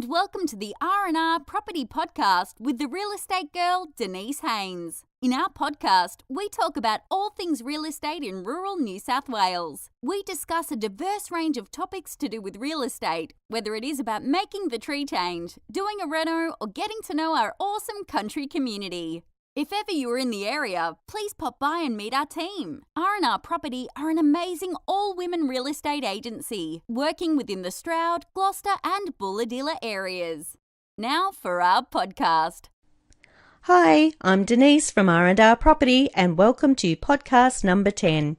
welcome to the R&R Property Podcast with the real estate girl, Denise Haynes. In our podcast, we talk about all things real estate in rural New South Wales. We discuss a diverse range of topics to do with real estate, whether it is about making the tree change, doing a reno, or getting to know our awesome country community. If ever you are in the area, please pop by and meet our team. R&R Property are an amazing all-women real estate agency, working within the Stroud, Gloucester and Bulahdelah areas. Now for our podcast. Hi, I'm Denise from R&R Property and welcome to podcast number 10.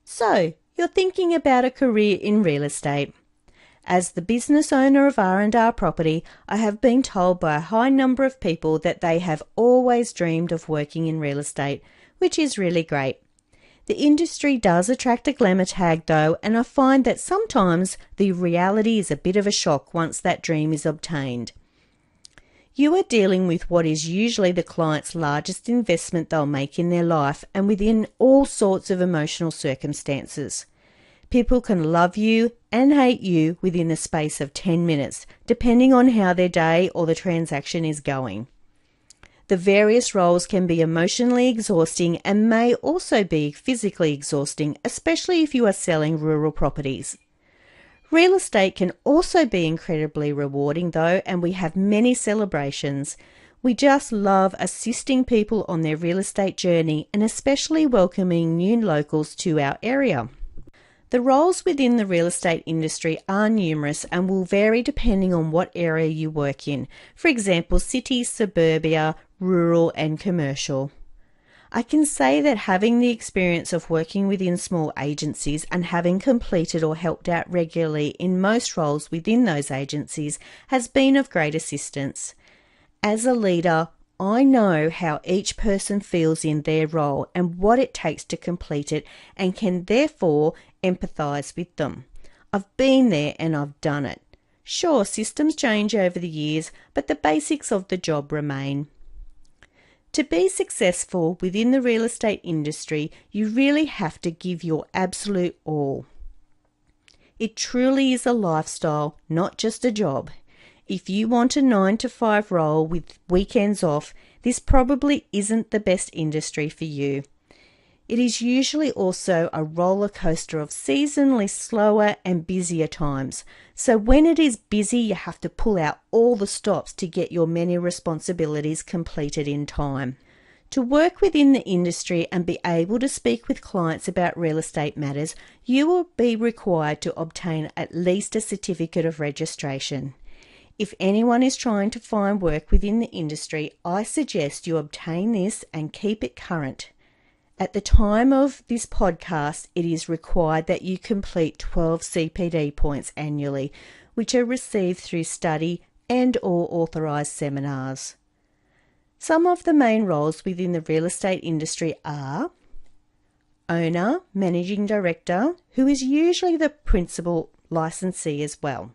So, you're thinking about a career in real estate. As the business owner of R&R Property, I have been told by a high number of people that they have always dreamed of working in real estate, which is really great. The industry does attract a glamour tag though, and I find that sometimes the reality is a bit of a shock once that dream is obtained. You are dealing with what is usually the client's largest investment they'll make in their life and within all sorts of emotional circumstances. People can love you and hate you within the space of 10 minutes, depending on how their day or the transaction is going. The various roles can be emotionally exhausting and may also be physically exhausting, especially if you are selling rural properties. Real estate can also be incredibly rewarding though, and we have many celebrations. We just love assisting people on their real estate journey and especially welcoming new locals to our area. The roles within the real estate industry are numerous and will vary depending on what area you work in. For example, city, suburbia, rural and commercial. I can say that having the experience of working within small agencies and having completed or helped out regularly in most roles within those agencies has been of great assistance. As a leader, I know how each person feels in their role and what it takes to complete it and can therefore empathise with them. I've been there and I've done it. Sure, systems change over the years, but the basics of the job remain. To be successful within the real estate industry, you really have to give your absolute all. It truly is a lifestyle, not just a job. If you want a 9-to-5 role with weekends off, this probably isn't the best industry for you. It is usually also a roller coaster of seasonally slower and busier times. So when it is busy, you have to pull out all the stops to get your many responsibilities completed in time. To work within the industry and be able to speak with clients about real estate matters, you will be required to obtain at least a certificate of registration. If anyone is trying to find work within the industry, I suggest you obtain this and keep it current. At the time of this podcast, it is required that you complete 12 CPD points annually, which are received through study and/or authorised seminars. Some of the main roles within the real estate industry are owner, managing director, who is usually the principal licensee as well.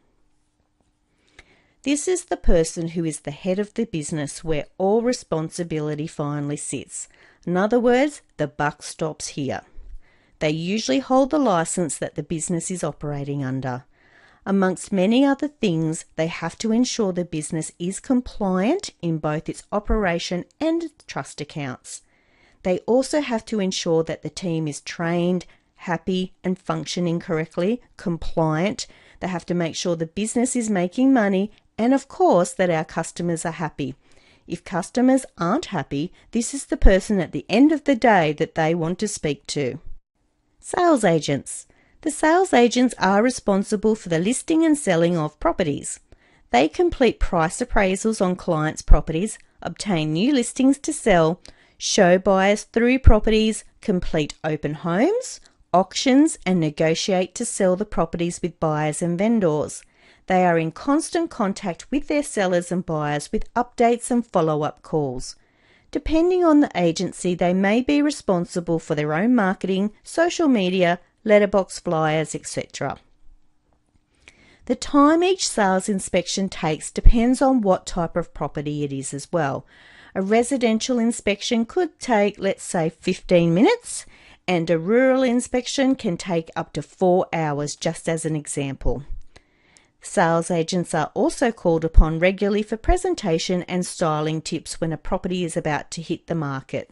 This is the person who is the head of the business where all responsibility finally sits. In other words, the buck stops here. They usually hold the license that the business is operating under. Amongst many other things, they have to ensure the business is compliant in both its operation and its trust accounts. They also have to ensure that the team is trained, happy and functioning correctly, compliant. They have to make sure the business is making money and of course that our customers are happy. If customers aren't happy, this is the person at the end of the day that they want to speak to. Sales agents. The sales agents are responsible for the listing and selling of properties. They complete price appraisals on clients' properties, obtain new listings to sell, show buyers through properties, complete open homes, auctions, and negotiate to sell the properties with buyers and vendors. They are in constant contact with their sellers and buyers with updates and follow-up calls. Depending on the agency, they may be responsible for their own marketing, social media, letterbox flyers, etc. The time each sales inspection takes depends on what type of property it is as well. A residential inspection could take, let's say, 15 minutes, and a rural inspection can take up to 4 hours, just as an example. Sales agents are also called upon regularly for presentation and styling tips when a property is about to hit the market.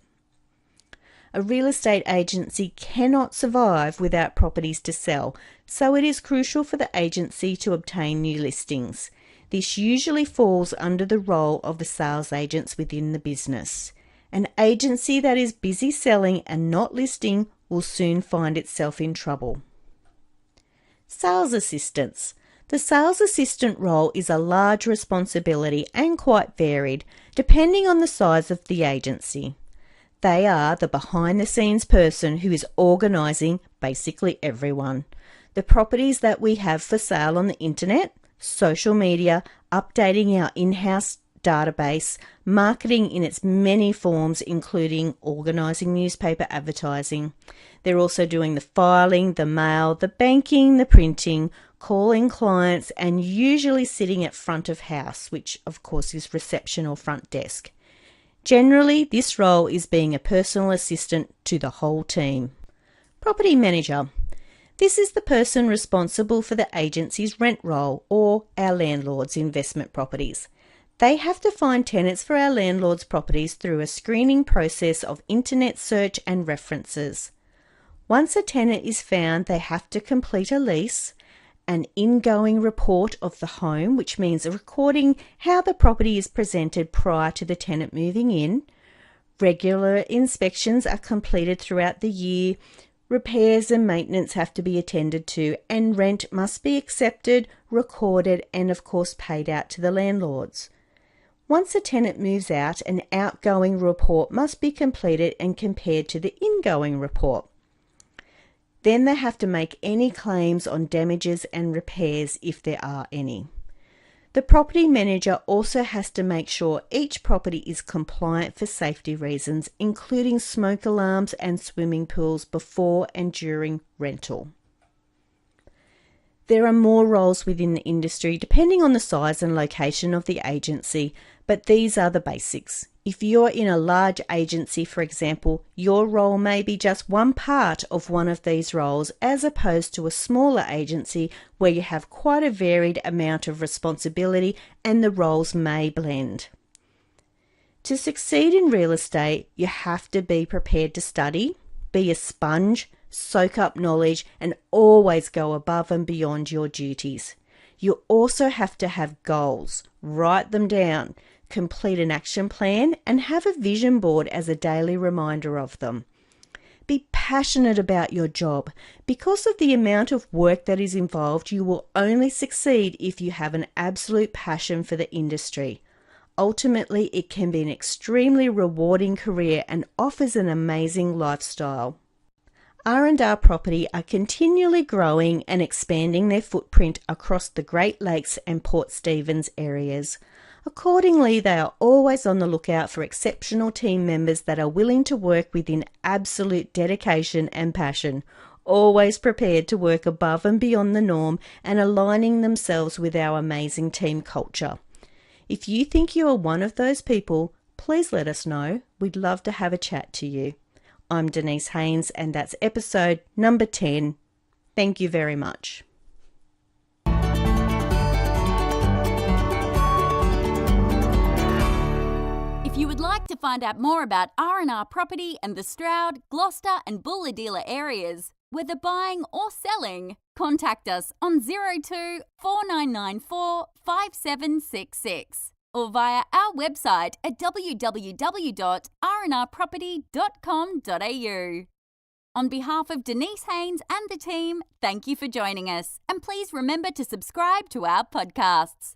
A real estate agency cannot survive without properties to sell, so it is crucial for the agency to obtain new listings. This usually falls under the role of the sales agents within the business. An agency that is busy selling and not listing will soon find itself in trouble. Sales assistants. The sales assistant role is a large responsibility and quite varied, depending on the size of the agency. They are the behind-the-scenes person who is organising basically everyone. The properties that we have for sale on the internet, social media, updating our in-house database, marketing in its many forms, including organising newspaper advertising. They're also doing the filing, the mail, the banking, the printing, calling clients, and usually sitting at front of house, which of course is reception or front desk. Generally, this role is being a personal assistant to the whole team. Property manager. This is the person responsible for the agency's rent roll or our landlord's investment properties. They have to find tenants for our landlord's properties through a screening process of internet search and references. Once a tenant is found, they have to complete a lease, an ingoing report of the home, which means recording how the property is presented prior to the tenant moving in. Regular inspections are completed throughout the year. Repairs and maintenance have to be attended to, and rent must be accepted, recorded, and of course paid out to the landlords. Once a tenant moves out, an outgoing report must be completed and compared to the ingoing report. Then they have to make any claims on damages and repairs if there are any. The property manager also has to make sure each property is compliant for safety reasons, including smoke alarms and swimming pools before and during rental. There are more roles within the industry depending on the size and location of the agency, but these are the basics. If you're in a large agency, for example, your role may be just one part of one of these roles, as opposed to a smaller agency where you have quite a varied amount of responsibility and the roles may blend. To succeed in real estate, you have to be prepared to study, be a sponge, soak up knowledge, and always go above and beyond your duties. You also have to have goals, write them down, complete an action plan, and have a vision board as a daily reminder of them. Be passionate about your job. Because of the amount of work that is involved, you will only succeed if you have an absolute passion for the industry. Ultimately, it can be an extremely rewarding career and offers an amazing lifestyle. R&R Property are continually growing and expanding their footprint across the Great Lakes and Port Stephens areas. Accordingly, they are always on the lookout for exceptional team members that are willing to work within absolute dedication and passion, always prepared to work above and beyond the norm and aligning themselves with our amazing team culture. If you think you are one of those people, please let us know. We'd love to have a chat to you. I'm Denise Haynes, and that's episode number 10. Thank you very much. If you would like to find out more about R&R Property and the Stroud, Gloucester and Bulahdelah areas, whether buying or selling, contact us on 02 4994 5766 or via our website at www.rnrproperty.com.au. On behalf of Denise Haynes and the team, thank you for joining us, and please remember to subscribe to our podcasts.